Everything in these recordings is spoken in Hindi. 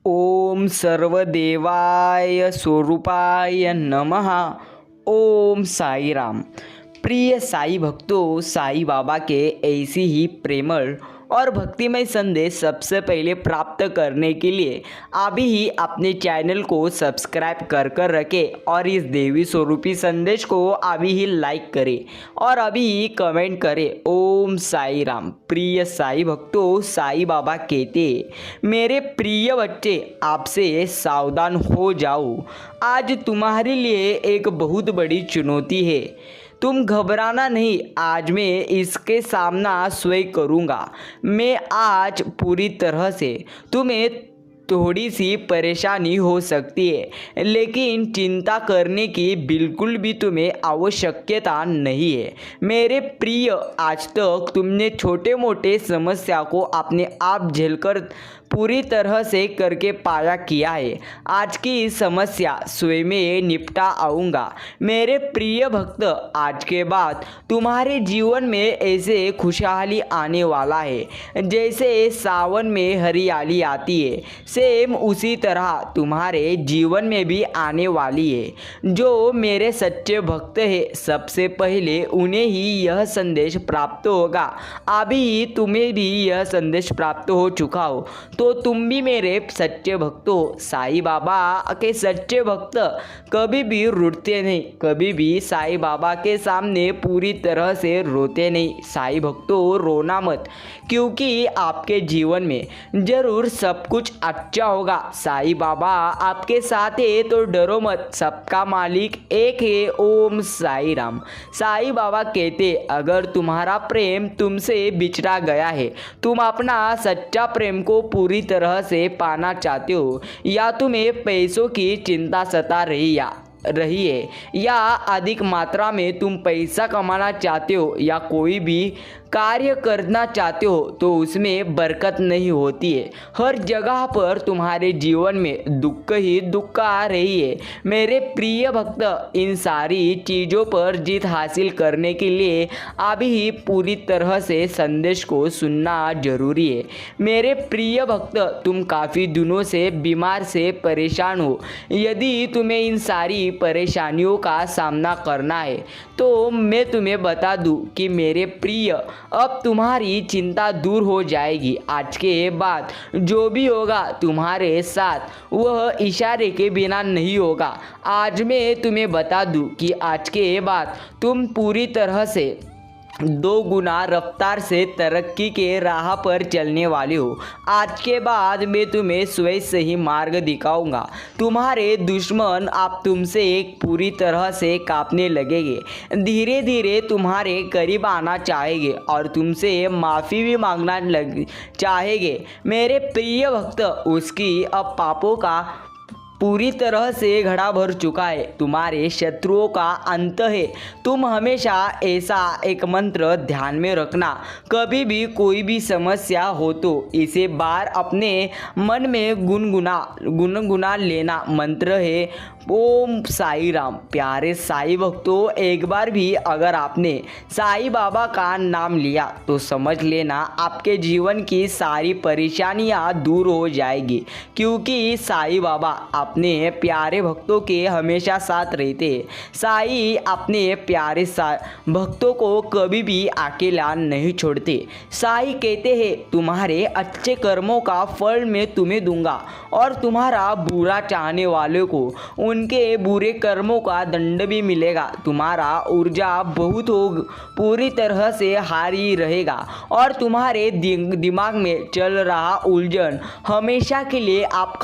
ओम सर्वदेवाय स्वरूपाय नमः। ओम साई राम। प्रिय साई भक्तों, साई बाबा के ऐसी ही प्रेमळ और भक्तिमय संदेश सबसे पहले प्राप्त करने के लिए अभी ही अपने चैनल को सब्सक्राइब कर रखें और इस देवी स्वरूपी संदेश को अभी ही लाइक करें और अभी ही कमेंट करें। ओम साई राम। प्रिय साई भक्तों, साई बाबा कहते, मेरे प्रिय बच्चे आपसे सावधान हो जाओ। आज तुम्हारे लिए एक बहुत बड़ी चुनौती है। तुम घबराना नहीं, आज मैं इसके सामना स्वयं करूँगा। मैं आज पूरी तरह से तुम्हें थोड़ी सी परेशानी हो सकती है, लेकिन चिंता करने की बिल्कुल भी तुम्हें आवश्यकता नहीं है। मेरे प्रिय, आज तक तुमने छोटे मोटे समस्या को अपने आप झेलकर पूरी तरह से करके पाया किया है। आज की समस्या स्वयं में निपटा आऊँगा। मेरे प्रिय भक्त, आज के बाद तुम्हारे जीवन में ऐसे खुशहाली आने वाला है जैसे सावन में हरियाली आती है। सेम उसी तरह तुम्हारे जीवन में भी आने वाली है। जो मेरे सच्चे भक्त हैं, सबसे पहले उन्हें ही यह संदेश प्राप्त होगा। अभी तुम्हें भी यह संदेश प्राप्त हो चुका हो तो तुम भी मेरे सच्चे भक्त हो। साई बाबा के सच्चे भक्त कभी भी रुठते नहीं, कभी भी साई बाबा के सामने पूरी तरह से रोते नहीं। साई भक्तों, रोना मत, क्योंकि आपके जीवन में जरूर सब कुछ अच्छा होगा। साई बाबा आपके साथ है तो डरो मत, सबका मालिक एक है। ओम साई राम। साई बाबा कहते, अगर तुम्हारा प्रेम तुमसे बिछड़ा गया है, तुम अपना सच्चा प्रेम को पूरी तरह से पाना चाहते हो, या तुम्हें पैसों की चिंता सता रही है या अधिक मात्रा में तुम पैसा कमाना चाहते हो या कोई भी कार्य करना चाहते हो तो उसमें बरकत नहीं होती है। हर जगह पर तुम्हारे जीवन में दुख ही दुख आ रही है। मेरे प्रिय भक्त, इन सारी चीज़ों पर जीत हासिल करने के लिए अभी ही पूरी तरह से संदेश को सुनना जरूरी है। मेरे प्रिय भक्त, तुम काफ़ी दिनों से बीमार से परेशान हो। यदि तुम्हें इन सारी परेशानियों का सामना करना है तो मैं तुम्हें बता दूं कि मेरे प्रिय, अब तुम्हारी चिंता दूर हो जाएगी। आज के बाद जो भी होगा तुम्हारे साथ वह इशारे के बिना नहीं होगा। आज मैं तुम्हें बता दूं कि आज के बाद तुम पूरी तरह से 2 गुना रफ्तार से तरक्की के राह पर चलने वाले हो। आज के बाद मैं तुम्हें स्वयं से ही मार्ग दिखाऊंगा। तुम्हारे दुश्मन आप तुमसे एक पूरी तरह से कांपने लगेंगे, धीरे धीरे तुम्हारे करीब आना चाहेंगे और तुमसे माफ़ी भी मांगना चाहेंगे। मेरे प्रिय भक्त, उसकी अब पापों का पूरी तरह से घड़ा भर चुका है। तुम्हारे शत्रुओं का अंत है। तुम हमेशा ऐसा एक मंत्र ध्यान में रखना, कभी भी कोई भी समस्या हो तो इसे बार अपने मन में गुनगुना लेना। मंत्र है ओम साई राम। प्यारे साई भक्तों, एक बार भी अगर आपने साई बाबा का नाम लिया तो समझ लेना आपके जीवन की सारी परेशानियां दूर हो जाएगी, क्योंकि साई बाबा अपने प्यारे भक्तों के हमेशा साथ रहते हैं। साई अपने प्यारे भक्तों को कभी भी अकेला नहीं छोड़ते। साई कहते हैं, तुम्हारे अच्छे कर्मों का फल मैं तुम्हें दूंगा और तुम्हारा बुरा चाहने वालों को उनके बुरे कर्मों का दंड भी मिलेगा। तुम्हारा ऊर्जा बहुत हो पूरी तरह से हारी रहेगा और तुम्हारे दिमाग में चल रहा उलझन हमेशा के लिए आप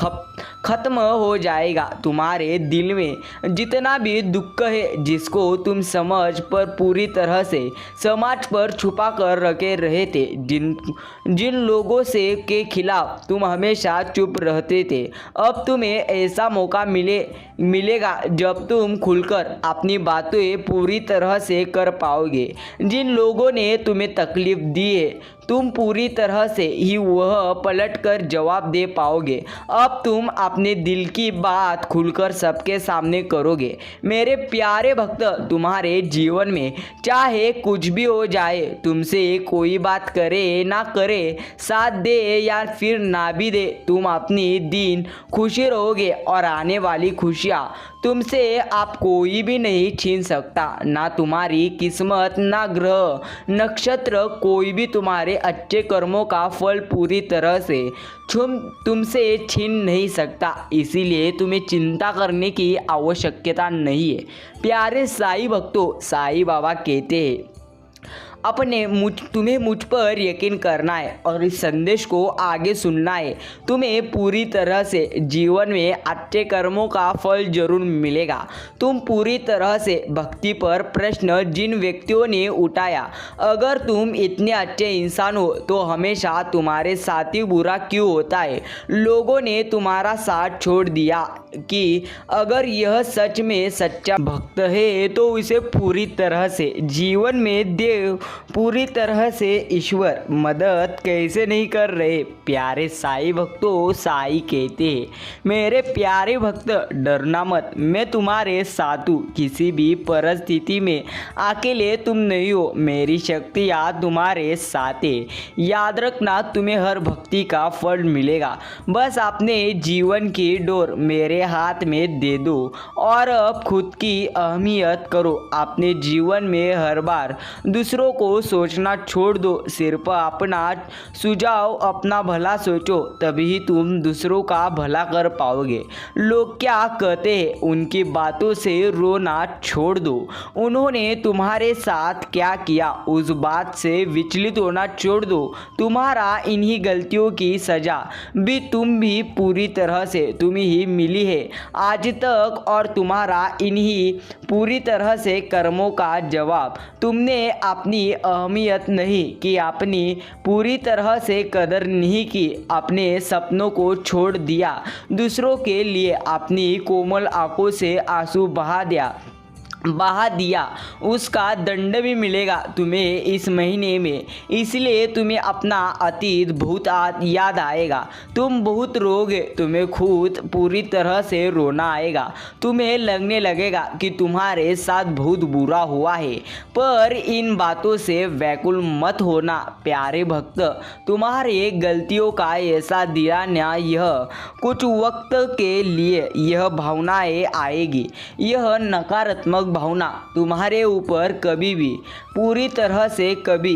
खत्म हो जाएगा। तुम्हारे दिल में जितना भी दुख है, जिसको तुम समझ पर पूरी तरह से समाज पर छुपा कर रखे रहे थे, जिन लोगों से के खिलाफ तुम हमेशा चुप रहते थे, अब तुम्हें ऐसा मौका मिलेगा जब तुम खुलकर अपनी बातें पूरी तरह से कर पाओगे। जिन लोगों ने तुम्हें तकलीफ दी है, तुम पूरी तरह से ही वह पलट कर जवाब दे पाओगे। अब तुम अपने दिल की बात खुलकर सबके सामने करोगे। मेरे प्यारे भक्त, तुम्हारे जीवन में चाहे कुछ भी हो जाए, तुमसे कोई बात करे ना करे, साथ दे या फिर ना भी दे, तुम अपनी दिन खुशी रहोगे और आने वाली खुशियाँ तुमसे आप कोई भी नहीं छीन सकता। ना तुम्हारी किस्मत, ना ग्रह नक्षत्र, कोई भी तुम्हारे अच्छे कर्मों का फल पूरी तरह से तुमसे छीन नहीं सकता। इसीलिए तुम्हें चिंता करने की आवश्यकता नहीं है। प्यारे साईं भक्तों, साईं बाबा कहते हैं तुम्हें मुझ पर यकीन करना है और इस संदेश को आगे सुनना है। तुम्हें पूरी तरह से जीवन में अच्छे कर्मों का फल जरूर मिलेगा। तुम पूरी तरह से भक्ति पर प्रश्न जिन व्यक्तियों ने उठाया, अगर तुम इतने अच्छे इंसान हो तो हमेशा तुम्हारे साथ ही बुरा क्यों होता है? लोगों ने तुम्हारा साथ छोड़ दिया कि अगर यह सच में सच्चा भक्त है तो उसे पूरी तरह से जीवन में देव, पूरी तरह से ईश्वर मदद कैसे नहीं कर रहे? प्यारे साईं भक्तों, साईं कहते हैं, मेरे प्यारे भक्त डरना मत, मैं तुम्हारे साथ हूँ। किसी भी परिस्थिति में अकेले तुम नहीं हो, मेरी शक्तियाँ तुम्हारे साथ है। याद रखना, तुम्हें हर भक्ति का फल मिलेगा। बस अपने जीवन की डोर मेरे हाथ में दे दो और अब खुद की अहमियत करो। अपने जीवन में हर बार दूसरों को सोचना छोड़ दो, सिर्फ अपना सुझाव, अपना भला सोचो, तभी तुम दूसरों का भला कर पाओगे। लोग क्या कहते हैं, उनकी बातों से रोना छोड़ दो। उन्होंने तुम्हारे साथ क्या किया, उस बात से विचलित होना छोड़ दो। तुम्हारा इन्हीं गलतियों की सजा भी तुम भी पूरी तरह से तुम्हें ही मिली है आज तक, और तुम्हारा इन्हीं पूरी तरह से कर्मों का जवाब। तुमने अपनी अहमियत नहीं की, अपनी पूरी तरह से कदर नहीं की, अपने सपनों को छोड़ दिया, दूसरों के लिए अपनी कोमल आंखों से आंसू बहा दिया, उसका दंड भी मिलेगा तुम्हें इस महीने में। इसलिए तुम्हें अपना अतीत बहुत याद आएगा, तुम बहुत रोगे, तुम्हें खुद पूरी तरह से रोना आएगा, तुम्हें लगने लगेगा कि तुम्हारे साथ बहुत बुरा हुआ है। पर इन बातों से व्याकुल मत होना प्यारे भक्त, तुम्हारे गलतियों का ऐसा दिलाना, यह कुछ वक्त के लिए यह भावनाएं आएगी। यह नकारात्मक भावना तुम्हारे ऊपर कभी भी पूरी तरह से कभी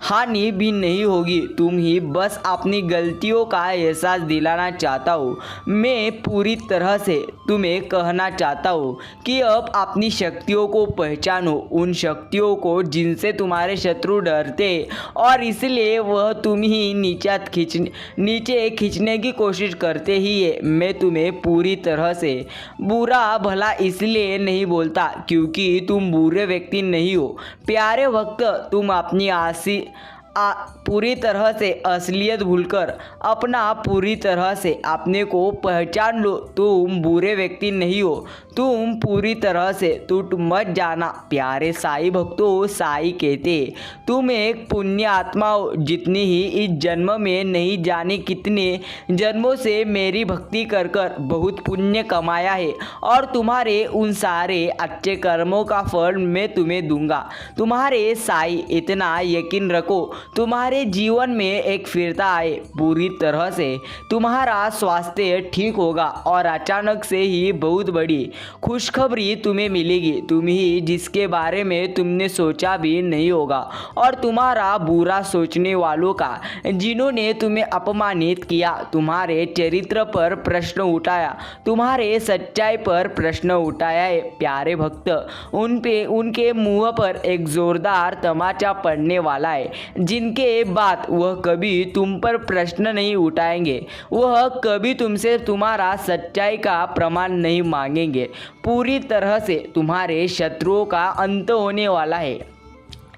हानि भी नहीं होगी। तुम ही बस अपनी गलतियों का एहसास दिलाना चाहता हूँ। मैं पूरी तरह से तुम्हें कहना चाहता हूँ कि अब अपनी शक्तियों को पहचानो, उन शक्तियों को जिनसे तुम्हारे शत्रु डरते और इसलिए वह तुम ही नीचे खींचने की कोशिश करते ही है। मैं तुम्हें पूरी तरह से बुरा भला इसलिए नहीं बोलता क्योंकि तुम बुरे व्यक्ति नहीं हो प्यारे भक्त। तुम अपनी पूरी तरह से असलियत भूलकर अपना पूरी तरह से अपने को पहचान लो। तुम बुरे व्यक्ति नहीं हो, तुम पूरी तरह से टूट मत जाना प्यारे साईं भक्तों। साईं कहते तुम एक पुण्य आत्मा हो, जितनी ही इस जन्म में नहीं जाने कितने जन्मों से मेरी भक्ति कर कर बहुत पुण्य कमाया है और तुम्हारे उन सारे अच्छे कर्मों का फल मैं तुम्हें दूंगा। तुम्हारे साईं इतना यकीन रखो, तुम्हारे जीवन में एक फिरता आए, पूरी तरह से तुम्हारा स्वास्थ्य ठीक होगा और अचानक से ही बहुत बड़ी खुशखबरी तुम्हें मिलेगी। तुम ही जिसके बारे में तुमने सोचा भी नहीं होगा और तुम्हारा बुरा सोचने वालों का, जिन्होंने तुम्हें अपमानित किया, तुम्हारे चरित्र पर प्रश्न उठाया, तुम्हारे सच्चाई पर प्रश्न उठाया है प्यारे भक्त, उनके मुंह पर एक जोरदार तमाचा पड़ने वाला है, जिनके बाद वह कभी तुम पर प्रश्न नहीं उठाएंगे, वह कभी तुमसे तुम्हारा सच्चाई का प्रमाण नहीं मांगेंगे। पूरी तरह से तुम्हारे शत्रुओं का अंत होने वाला है।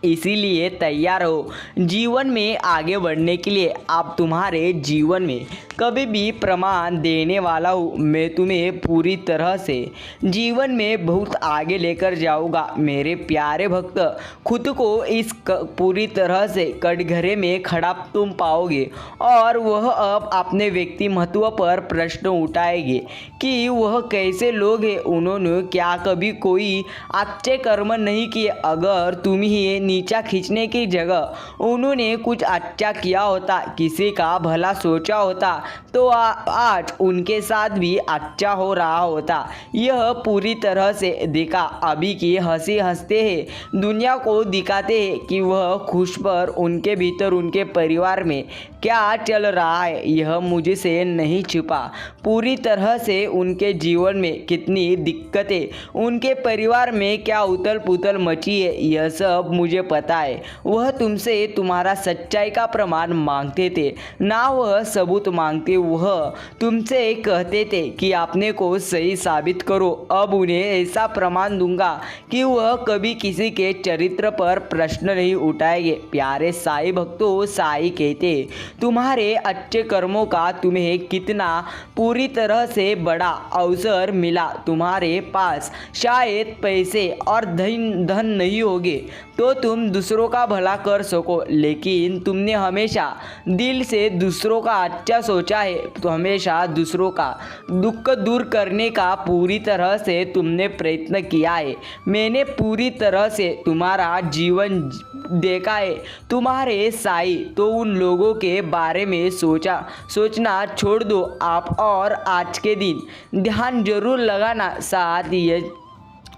इसीलिए तैयार हो। जीवन में आगे बढ़ने के लिए आप तुम्हारे जीवन में कभी भी प्रमाण देने वाला हूँ। मैं तुम्हें पूरी तरह से जीवन में बहुत आगे लेकर जाऊँगा। मेरे प्यारे भक्त, खुद को इस पूरी तरह से कटघरे में खड़ा तुम पाओगे और वह अब अपने व्यक्ति महत्व पर प्रश्न उठाएंगे कि वह कैसे लोग हैं, उन्होंने क्या कभी कोई अच्छे कर्म नहीं किए। अगर तुम ही नीचा खींचने की जगह उन्होंने कुछ अच्छा किया होता, किसी का भला सोचा होता, तो आज उनके साथ भी अच्छा हो रहा होता। यह पूरी तरह से दिखा अभी की हंसी हंसते हैं, दुनिया को दिखाते हैं कि वह खुश, पर उनके भीतर उनके परिवार में क्या चल रहा है यह मुझसे नहीं छिपा। पूरी तरह से उनके जीवन में कितनी दिक्कतें, उनके परिवार में क्या उथल पुथल मची है, यह सब मुझे पता है। वह तुमसे तुम्हारा सच्चाई का प्रमाण मांगते थे, ना वह सबूत मांगते। वह तुमसे कहते थे कि अपने को सही साबित करो। अब उन्हें ऐसा प्रमाण दूंगा कि वह कभी किसी के चरित्र पर प्रश्न नहीं उठाएंगे। प्यारे साईं भक्तों, साईं कहते तुम्हारे अच्छे कर्मों का तुम्हें कितना पूरी तरह से बड़ा अवसर मिला। तुम्हारे पास शायद पैसे और धन नहीं होगे तो तुम दूसरों का भला कर सको, लेकिन तुमने हमेशा दिल से दूसरों का अच्छा सोचा है। तो हमेशा दूसरों का दुख दूर करने का पूरी तरह से तुमने प्रयत्न किया है। मैंने पूरी तरह से तुम्हारा जीवन देखा है। तुम्हारे साईं तो उन लोगों के बारे में सोचना छोड़ दो आप, और आज के दिन ध्यान जरूर लगाना। साथ ये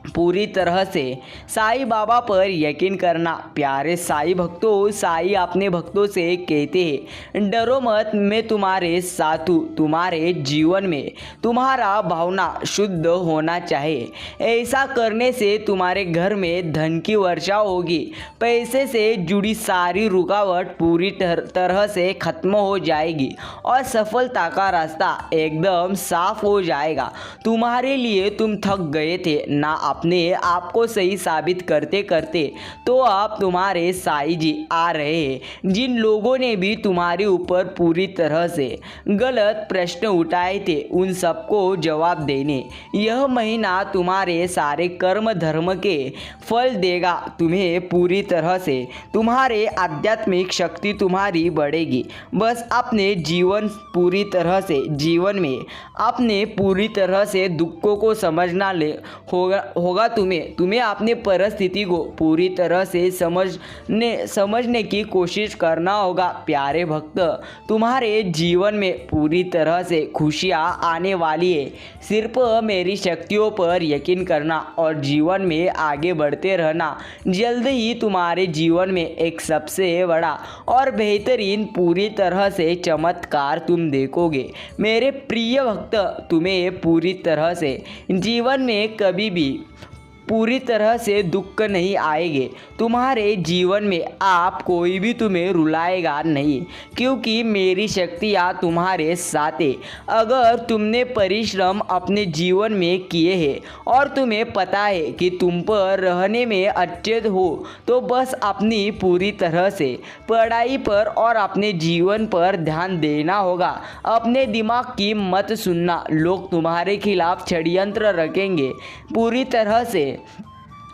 पूरी तरह से साईं बाबा पर यकीन करना। प्यारे साईं भक्तों, साईं अपने भक्तों से कहते हैं डरो मत, मैं तुम्हारे साथ हूँ। तुम्हारे जीवन में तुम्हारा भावना शुद्ध होना चाहिए। ऐसा करने से तुम्हारे घर में धन की वर्षा होगी। पैसे से जुड़ी सारी रुकावट पूरी तरह से खत्म हो जाएगी और सफलता का रास्ता एकदम साफ हो जाएगा। तुम्हारे लिए तुम थक गए थे ना, अपने आप को सही साबित करते करते, तो आप तुम्हारे साईं जी आ रहे हैं। जिन लोगों ने भी तुम्हारे ऊपर पूरी तरह से गलत प्रश्न उठाए थे, उन सबको जवाब देने यह महीना तुम्हारे सारे कर्म धर्म के फल देगा। तुम्हें पूरी तरह से तुम्हारे आध्यात्मिक शक्ति तुम्हारी बढ़ेगी। बस अपने जीवन में अपने पूरी तरह से दुखों को समझना होगा। तुम्हें अपनी परिस्थिति को पूरी तरह से समझने की कोशिश करना होगा। प्यारे भक्त, तुम्हारे जीवन में पूरी तरह से खुशियाँ आने वाली है। सिर्फ मेरी शक्तियों पर यकीन करना और जीवन में आगे बढ़ते रहना। जल्द ही तुम्हारे जीवन में एक सबसे बड़ा और बेहतरीन पूरी तरह से चमत्कार तुम देखोगे। मेरे प्रिय भक्त, तुम्हें पूरी तरह से जीवन में कभी भी पूरी तरह से दुख नहीं आएंगे। तुम्हारे जीवन में आप कोई भी तुम्हें रुलाएगा नहीं, क्योंकि मेरी शक्तियाँ तुम्हारे साथ है। अगर तुमने परिश्रम अपने जीवन में किए हैं और तुम्हें पता है कि तुम पर रहने में अच्छे हो, तो बस अपनी पूरी तरह से पढ़ाई पर और अपने जीवन पर ध्यान देना होगा। अपने दिमाग की मत सुनना, लोग तुम्हारे खिलाफ षड्यंत्र रखेंगे। पूरी तरह से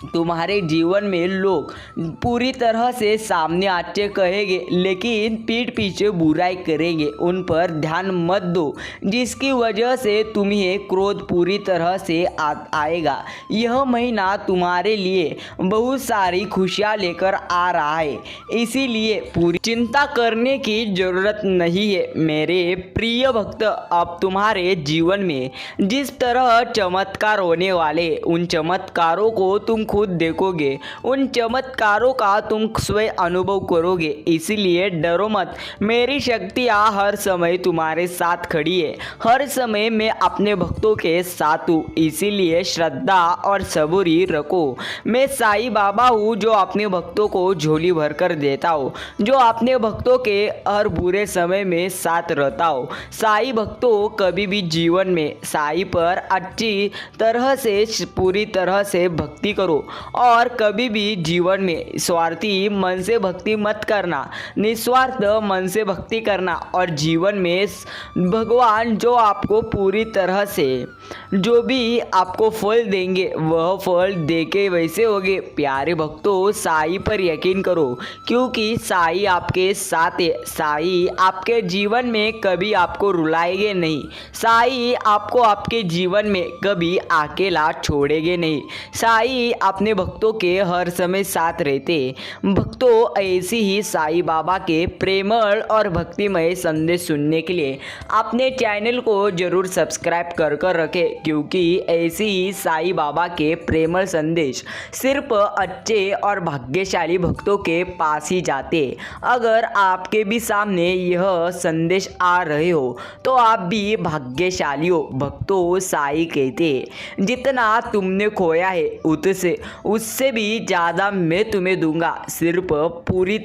तुम्हारे जीवन में लोग पूरी तरह से सामने अच्छे कहेंगे, लेकिन पीठ पीछे बुराई करेंगे। उन पर ध्यान मत दो, जिसकी वजह से तुम्हें क्रोध पूरी तरह से आएगा। यह महीना तुम्हारे लिए बहुत सारी खुशियाँ लेकर आ रहा है, इसीलिए पूरी चिंता करने की जरूरत नहीं है। मेरे प्रिय भक्त, अब तुम्हारे जीवन में जिस तरह चमत्कार होने वाले, उन चमत्कारों को तुम खुद देखोगे। उन चमत्कारों का तुम स्वयं अनुभव करोगे। इसीलिए डरो मत, मेरी शक्तियाँ हर समय तुम्हारे साथ खड़ी है। हर समय मैं अपने भक्तों के साथ हूँ, इसीलिए श्रद्धा और सबूरी रखो। मैं साईं बाबा हूँ, जो अपने भक्तों को झोली भर कर देता हूँ, जो अपने भक्तों के हर बुरे समय में साथ रहता हूँ। साईं भक्तों, कभी भी जीवन में साईं पर अच्छी तरह से पूरी तरह से भक्ति करो। और कभी भी जीवन में स्वार्थी मन से भक्ति मत करना, निस्वार्थ मन से भक्ति करना और जीवन में भगवान जो आपको पूरी तरह से जो भी आपको फल देंगे वह फल देके वैसे होगे। प्यारे भक्तों, साईं पर यकीन करो क्योंकि साईं आपके साथ है। साईं आपके जीवन में कभी आपको रुलाएंगे नहीं। साईं आपको आपके जीवन में कभी अकेला छोड़ेंगे नहीं। साईं अपने भक्तों के हर समय साथ रहते। भक्तों, ऐसी ही साईं बाबा के प्रेमल और भक्तिमय संदेश सुनने के लिए अपने चैनल को जरूर सब्सक्राइब कर रखें क्योंकि ऐसी ही साईं बाबा के प्रेमल संदेश सिर्फ अच्छे और भाग्यशाली भक्तों के पास ही जाते। अगर आपके भी सामने यह संदेश आ रहे हो तो आप भी भाग्यशाली हो। भक्तों, साईं कहते जितना तुमने खोया है उससे भी ज़्यादा मैं तुम्हें दूंगा। सिर्फ पूरी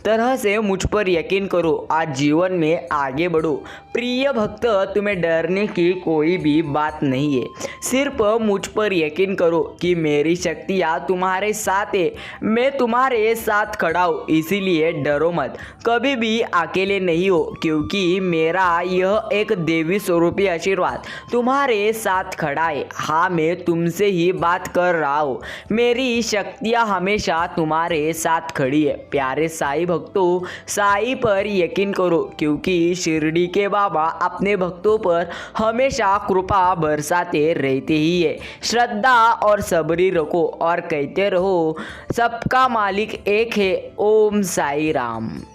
तरह से मुझ पर यकीन करो, आज जीवन में आगे बढ़ो। प्रिय भक्त, तुम्हें डरने की कोई भी बात नहीं है। सिर्फ मुझ पर यकीन करो कि मेरी शक्तियाँ तुम्हारे साथ है। मैं तुम्हारे साथ खड़ा हूँ, इसीलिए डरो मत। कभी भी अकेले नहीं हो क्योंकि मेरा यह एक देवी स्वरूपी आशीर्वाद तुम्हारे साथ खड़ा है। हाँ, मैं तुमसे ही बात कर रहा हूँ। मेरी शक्तियाँ हमेशा तुम्हारे साथ खड़ी है। प्यारे साईं भक्तों, साईं पर यकीन करो क्योंकि शिरडी के बाबा अपने भक्तों पर हमेशा कृपा बरसाते रहते ही है। श्रद्धा और सबरी रखो और कहते रहो, सबका मालिक एक है। ओम साई राम।